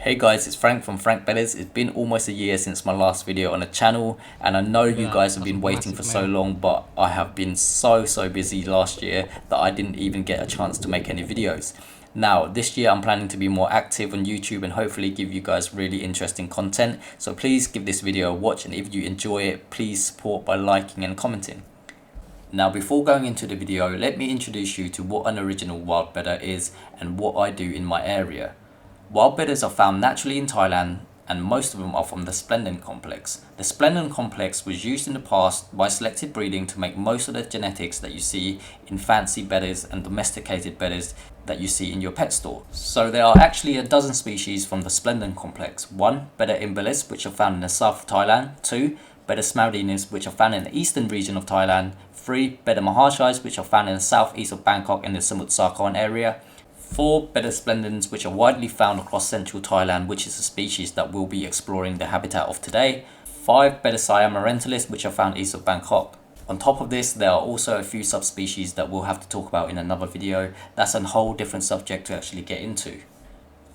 Hey guys, it's Frank from FranksBettas. It's been almost a year since my last video on the channel, and I know you guys have been waiting for so long, but I have been so busy last year that I didn't even get a chance to make any videos. Now this year I'm planning to be more active on YouTube and hopefully give you guys really interesting content, so please give this video a watch, and if you enjoy it, please support by liking and commenting. Now before going into the video, let me introduce you to what an original wild betta is and what I do in my area. Wild bettas are found naturally in Thailand, and most of them are from the Splendens complex. The Splendens complex was used in the past by selective breeding to make most of the genetics that you see in fancy bettas and domesticated bettas that you see in your pet store. So there are actually a dozen species from the Splendens complex. 1. Betta imbelis, which are found in the south of Thailand. 2. Betta Splendens, which are found in the eastern region of Thailand. 3. Betta mahashais, which are found in the southeast of Bangkok in the Samut Sakhon area. 4. Betta Splendens, which are widely found across central Thailand, which is a species that we'll be exploring the habitat of today. 5. Betta siamarensis, which are found east of Bangkok. On top of this, there are also a few subspecies that we'll have to talk about in another video. That's a whole different subject to actually get into.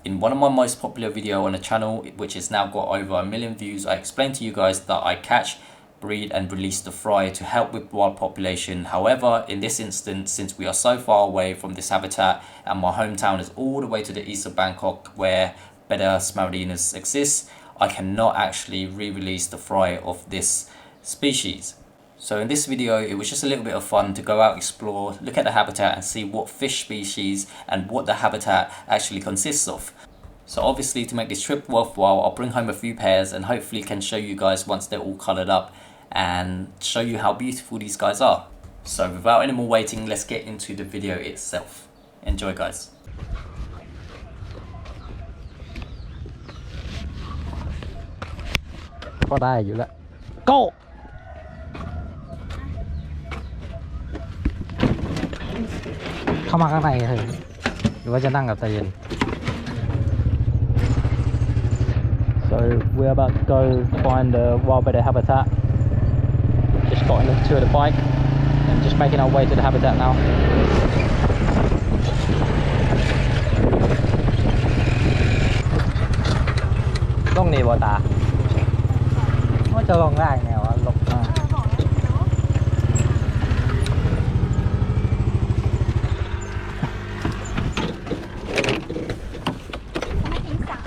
In one of my most popular videos on the channel, which has now got over 1 million views, I explained to you guys that I catch, breed and release the fry to help with wild population. However, in this instance, since we are so far away from this habitat and my hometown is all the way to the east of Bangkok where Betta splendens exists, I cannot actually re-release the fry of this species. So in this video, it was just a little bit of fun to go out, explore, look at the habitat and see what fish species and what the habitat actually consists of. So obviously, to make this trip worthwhile, I'll bring home a few pairs and hopefully can show you guys once they're all coloured up and show you how beautiful these guys are. So without any more waiting, let's get into the video itself. Enjoy guys. Có đai dữ lắm. Go! Không ăn cái này thì có cho năng gặp tay nhìn. So we're about to go find the wild betta habitat. Just got into the bike and just making our way to the habitat now. Con này bò tà. Nó cho con ra nào lục.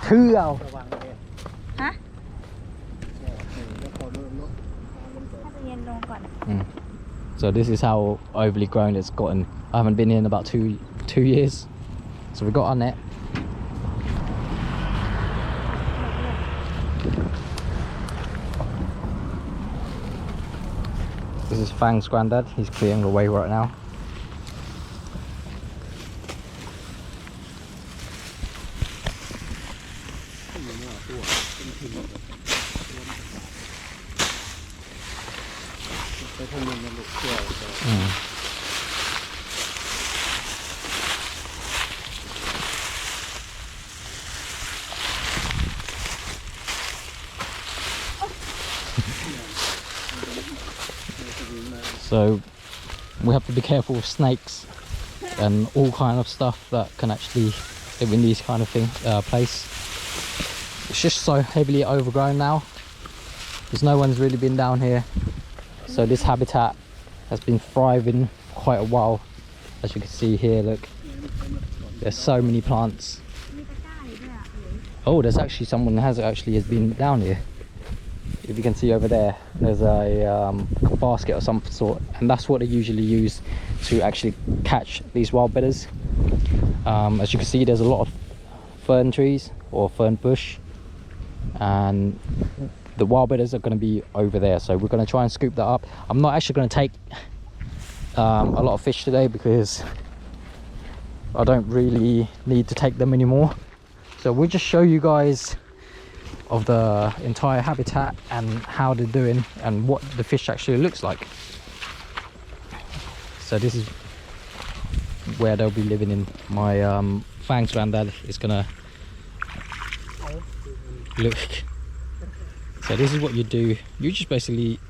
Thư không? Hả? So this is how overly grown it's gotten. I haven't been in about two years. So we got our net. This is Fang's granddad. He's clearing the way right now. So we have to be careful with snakes and all kind of stuff that can actually live in these kind of place. It's just so heavily overgrown now because no one's really been down here, so this habitat has been thriving for quite a while. As you can see here, look, there's so many plants. Oh, there's actually someone that has been down here. If you can see over there, there's a basket of some sort, and that's what they usually use to actually catch these wild bettas. As you can see, there's a lot of fern trees or fern bush, and the wild bettas are going to be over there, so we're going to try and scoop that up. I'm not actually going to take a lot of fish today because I don't really need to take them anymore, so we'll just show you guys of the entire habitat and how they're doing and what the fish actually looks like. So this is where they'll be living in. My Fang's granddad is gonna look. So this is what you do. You just basically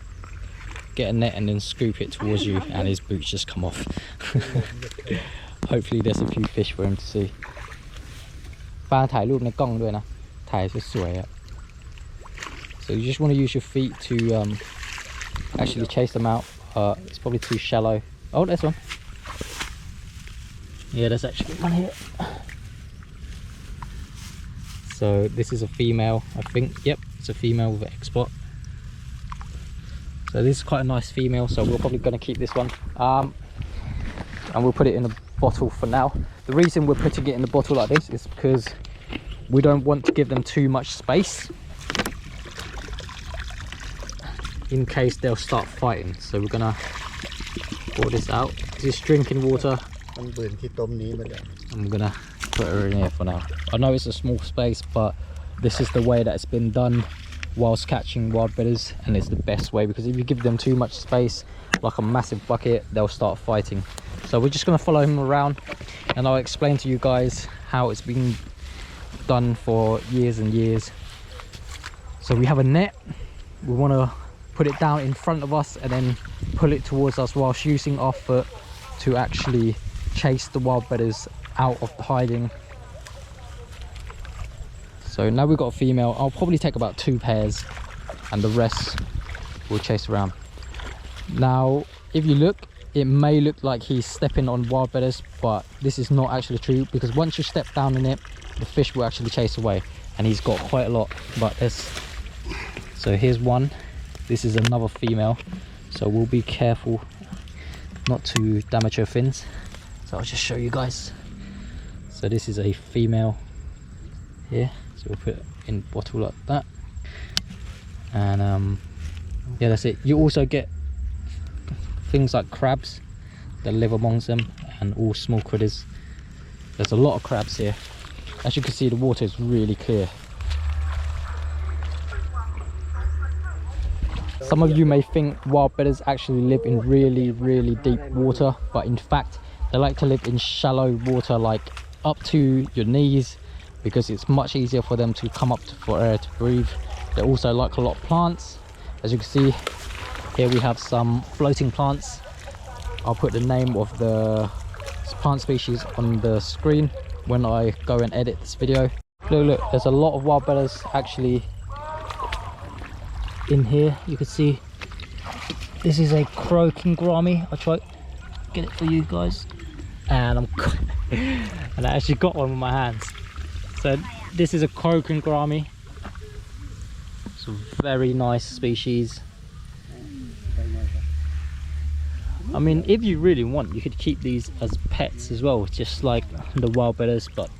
get a net and then scoop it towards you, and his boots just come off. Hopefully there's a few fish for him to see. ฟ้าถ่ายรูปในกล้องด้วยนะ ถ่ายสวยๆ so you just want to use your feet to actually chase them out. It's probably too shallow. Oh, there's one. Yeah, there's actually one here. So this is a female, I think. Yep, it's a female with an X-spot. So this is quite a nice female, so we're probably going to keep this one, and we'll put it in a bottle for now. The reason we're putting it in the bottle like this is because we don't want to give them too much space in case they'll start fighting. So we're gonna pour this out. This is drinking water. I'm gonna put her in here for now. I know it's a small space, but this is the way that it's been done whilst catching wild bettas, and it's the best way, because if you give them too much space, like a massive bucket, they'll start fighting. So we're just gonna follow him around, and I'll explain to you guys how it's been done for years and years. So we have a net. We want to put it down in front of us and then pull it towards us whilst using our foot to actually chase the wild bettas out of the hiding. So now we've got a female. I'll probably take about 2 pairs and the rest will chase around. Now if you look, it may look like he's stepping on wild bettas, but this is not actually true, because once you step down in it, the fish will actually chase away, and he's got quite a lot. But there's, so here's one. This is another female, so we'll be careful not to damage her fins. So I'll just show you guys. So this is a female here, so we'll put it in bottle like that, and yeah, that's it. You also get things like crabs that live amongst them, and all small critters. There's a lot of crabs here. As you can see, the water is really clear. Some of you may think wild bettas actually live in really deep water, but in fact they like to live in shallow water, like up to your knees, because it's much easier for them to come up for air to breathe. They also like a lot of plants. As you can see here, we have some floating plants. I'll put the name of the plant species on the screen when I go and edit this video. Look, there's a lot of wild bettas actually in here. You can see this is a croaking gourami. I'll try get it for you guys, and and I actually got one with my hands. So this is a croaking gourami. It's a very nice species. I mean, if you really want, you could keep these as pets as well, just like the wild bettas, but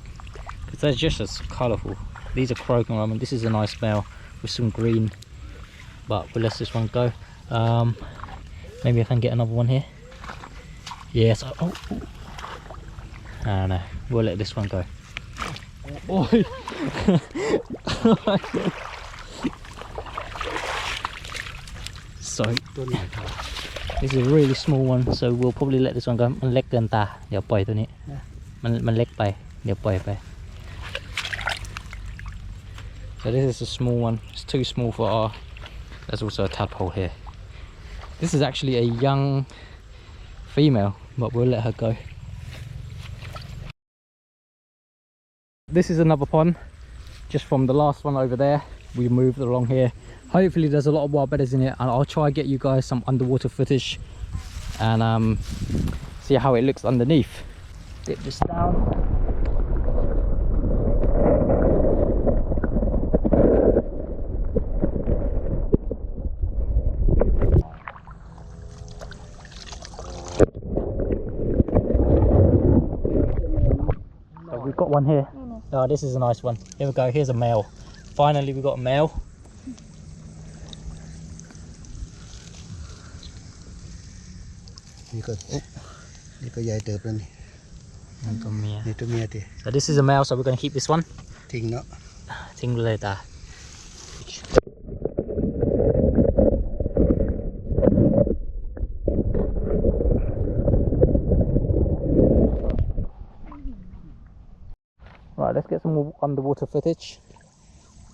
because they're just as colourful. These are croaking gourami. This is a nice male with some green, but we'll let this one go. Maybe I can get another one here. Yes. Oh. I don't know. We'll let this one go. Oh. So this is a really small one, so we'll probably let this one go. มันเล็กเกินตา เดี๋ยวปล่อยตัวนี้ มันเล็กไป เดี๋ยวปล่อยไป So this is a small one. It's too small for our. There's also a tadpole here. This is actually a young female, but we'll let her go. This is another pond, just from the last one over there. We moved along here. Hopefully there's a lot of wild bettas in it, and I'll try and get you guys some underwater footage and see how it looks underneath. Dip this down. We've got one here. Oh, this is a nice one. Here we go. Here's a male. Finally, we got a male. So this is a male, so we're going to keep this one. Ting later. Right, let's get some more underwater footage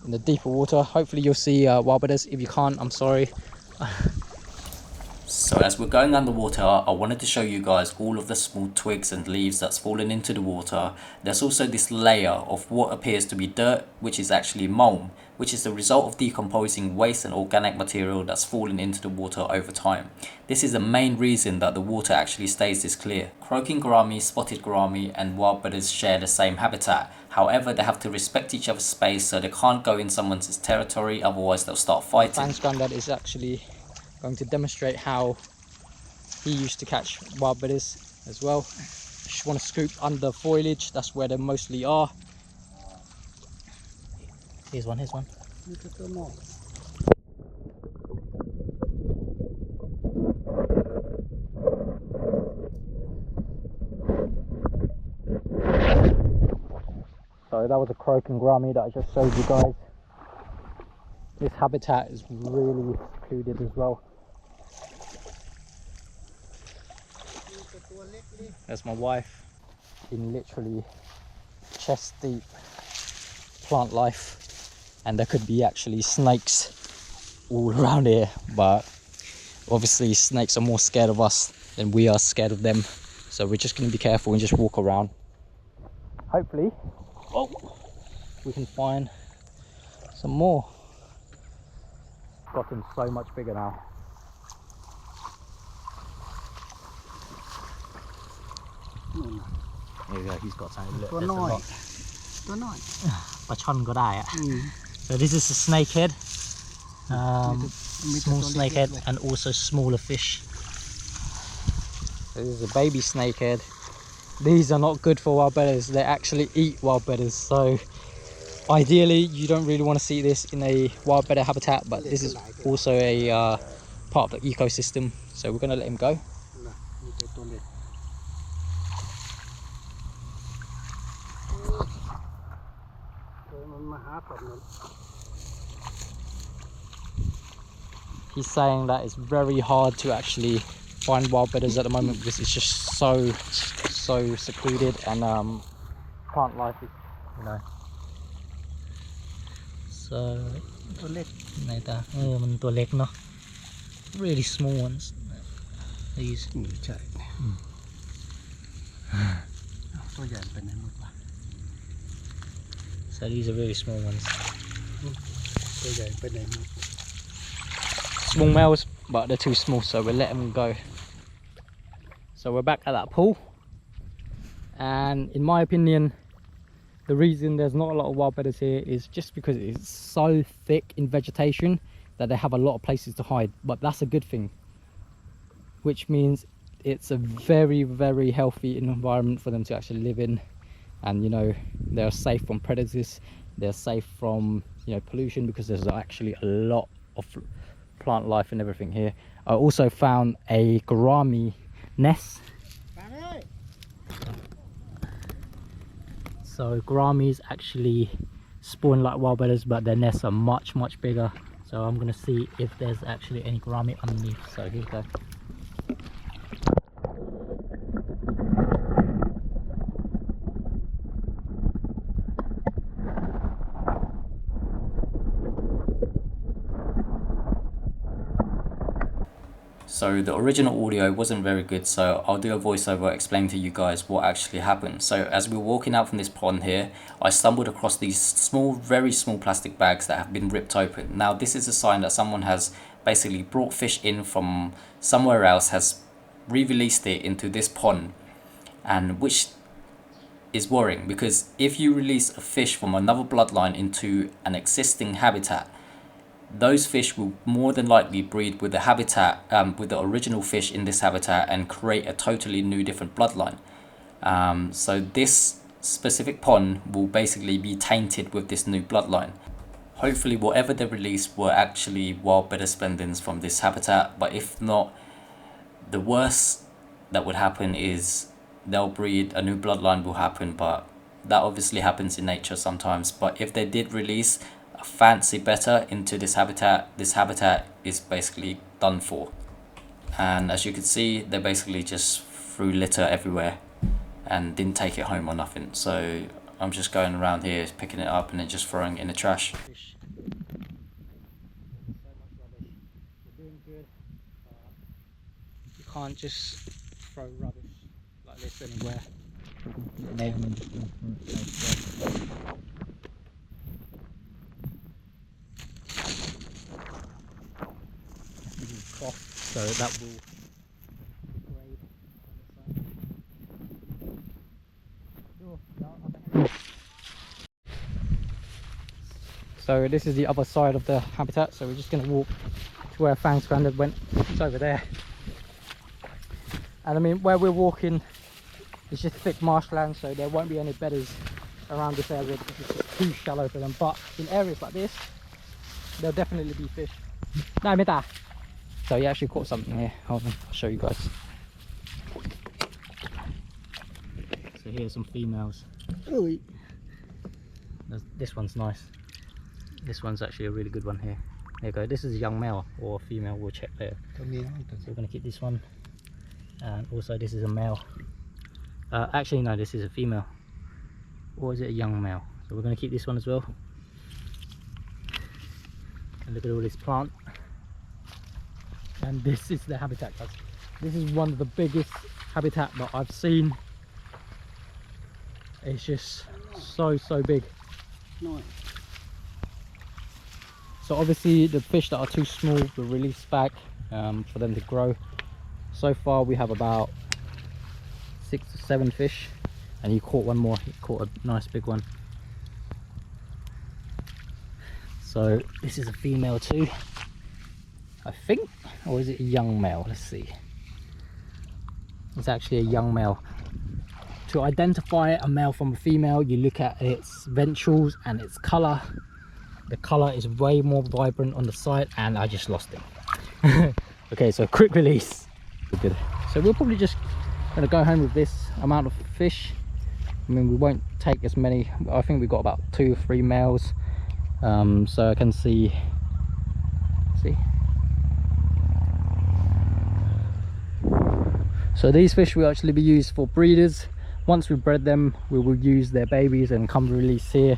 in the deeper water. Hopefully you'll see wild bettas. If you can't, I'm sorry. So as we're going underwater, I wanted to show you guys all of the small twigs and leaves that's fallen into the water. There's also this layer of what appears to be dirt, which is actually mulm, which is the result of decomposing waste and organic material that's fallen into the water over time. This is the main reason that the water actually stays this clear. Croaking gourami, spotted gourami and wild bettas share the same habitat. However, they have to respect each other's space, so they can't go in someone's territory, otherwise they'll start fighting. Frank's granddad is actually going to demonstrate how he used to catch wild bettas as well. Just want to scoop under foliage, that's where they mostly are. Here's one, here's one. So that was a croaking gourami that I just showed you guys. This habitat is really secluded as well. There's my wife in literally chest deep plant life, and there could be actually snakes all around here, but obviously snakes are more scared of us than we are scared of them, so we're just going to be careful and just walk around. Hopefully we can find some more. It's gotten so much bigger now. Here we go, he's got something. Look, there's a lot. So this is a snakehead, small snakehead, and also smaller fish. So this is a baby snakehead. These are not good for wild bettas, they actually eat wild bettas, so ideally you don't really want to see this in a wild betta habitat, but this is also a part of the ecosystem, so we're going to let him go. He's saying that it's very hard to actually find wild bettas at the moment because it's just so secluded, and plant life is, you know. So really small ones. These. So these are really small ones. Small males, but they're too small, so we'll let them go. So we're back at that pool, and in my opinion, the reason there's not a lot of wild bettas here is just because it's so thick in vegetation that they have a lot of places to hide. But that's a good thing, which means it's a very healthy environment for them to actually live in, and you know, they're safe from predators, they're safe from, you know, pollution, because there's actually a lot of plant life and everything here. I also found a Gourami Nest. So gouramis actually spawn like wild bettas, but their nests are much bigger. So I'm gonna see if there's actually any gourami underneath. So here we go. So the original audio wasn't very good, so I'll do a voiceover explaining to you guys what actually happened. So as we were walking out from this pond here, I stumbled across these small, very small plastic bags that have been ripped open. Now this is a sign that someone has basically brought fish in from somewhere else, has re-released it into this pond, and which is worrying, because if you release a fish from another bloodline into an existing habitat, those fish will more than likely breed with the habitat, with the original fish in this habitat, and create a totally new different bloodline. So this specific pond will basically be tainted with this new bloodline. Hopefully whatever they release were actually wild betta splendens from this habitat, but if not, the worst that would happen is they'll breed, a new bloodline will happen, but that obviously happens in nature sometimes. But if they did release a fancy betta into this habitat is basically done for. And as you can see, they basically just threw litter everywhere and didn't take it home or nothing. So I'm just going around here picking it up and then just throwing it in the trash. can't just throw rubbish like this anywhere. So that will grade on the side. So this is the other side of the habitat, so we're just going to walk to where FranksBettas went. It's over there. And I mean, where we're walking is just thick marshland, so there won't be any bedders around this area because it's just too shallow for them. But in areas like this, there'll definitely be fish. No, mita. So he actually caught something here. Hold on, I'll show you guys. So here's some females. Ooh. This one's nice. This one's actually a really good one here. There you go. This is a young male or female. We'll check later. So we're going to keep this one. And also this is a male. Actually no, this is a female. Or is it a young male? So we're going to keep this one as well. And look at all this plant. And this is the habitat, guys. This is one of the biggest habitat that I've seen. It's just so big. Nice. So obviously the fish that are too small will release back for them to grow. So far we have about 6 to 7 fish, and he caught one more. He caught a nice big one. So this is a female too, I think, or is it a young male? Let's see. It's actually a young male. To identify a male from a female, you look at its ventrals and its color. The color is way more vibrant on the side, and I just lost him. Okay, so quick release. Good. So we're probably just gonna go home with this amount of fish. I mean, we won't take as many. I think we've got about 2 or 3 males. So I can see. So these fish will actually be used for breeders. Once we bred them, we will use their babies and come release here.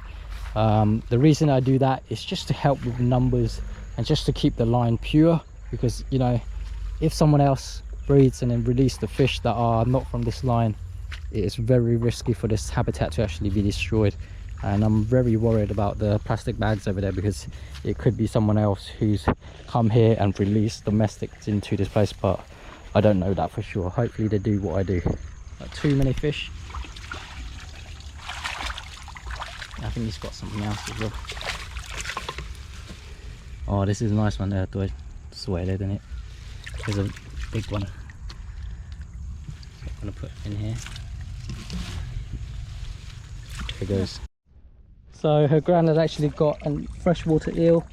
The reason I do that is just to help with numbers and just to keep the line pure, because you know, if someone else breeds and then release the fish that are not from this line, it is very risky for this habitat to actually be destroyed. And I'm very worried about the plastic bags over there, because it could be someone else who's come here and released domestics into this place, but I don't know that for sure. Hopefully they do what I do. Not too many fish. I think he's got something else as well. Oh, this is a nice one there. I swear, isn't it? There's a big one. I'm gonna put it in here. There it goes. So her granddad actually got a freshwater eel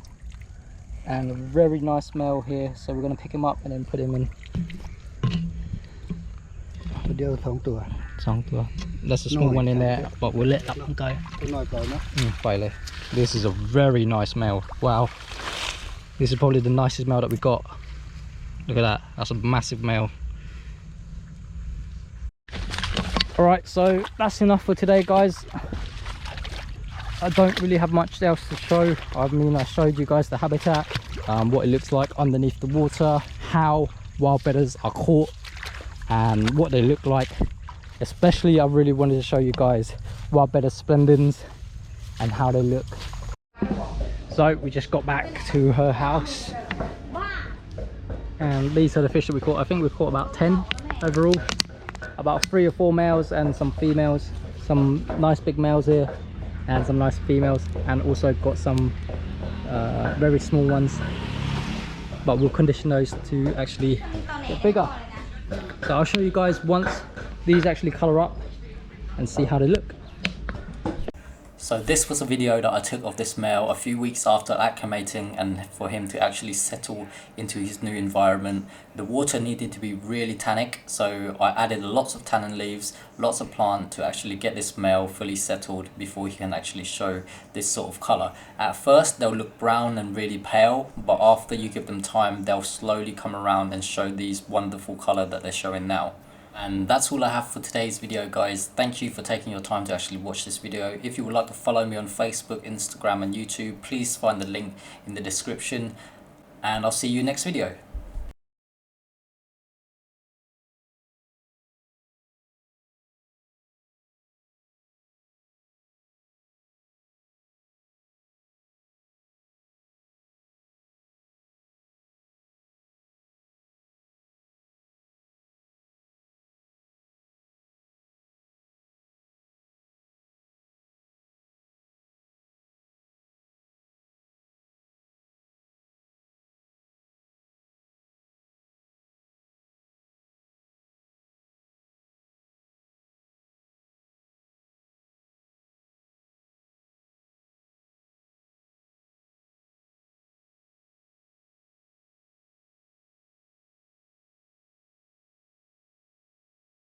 and a very nice male here, so we're going to pick him up and then put him in. That's a small one in there, but we'll let that one go. This is a very nice male. Wow, this is probably the nicest male that we got. Look at that, that's a massive male. Alright, so that's enough for today, guys. I don't really have much else to show. I mean, I showed you guys the habitat, what it looks like underneath the water, how wild bettas are caught, and what they look like. Especially, I really wanted to show you guys wild bettas splendens and how they look. So we just got back to her house, and these are the fish that we caught. I think we caught about 10 overall, about 3 or 4 males and some females. Some nice big males here and some nice females, and also got some very small ones, but we'll condition those to actually get bigger. So I'll show you guys once these actually colour up and see how they look. So this was a video that I took of this male a few weeks after acclimating, and for him to actually settle into his new environment. The water needed to be really tannic, so I added lots of tannin leaves, lots of plant to actually get this male fully settled before he can actually show this sort of colour. At first they'll look brown and really pale, but after you give them time they'll slowly come around and show these wonderful colour that they're showing now. And that's all I have for today's video, guys. Thank you for taking your time to actually watch this video. If you would like to follow me on Facebook, Instagram and YouTube, please find the link in the description, and I'll see you next video.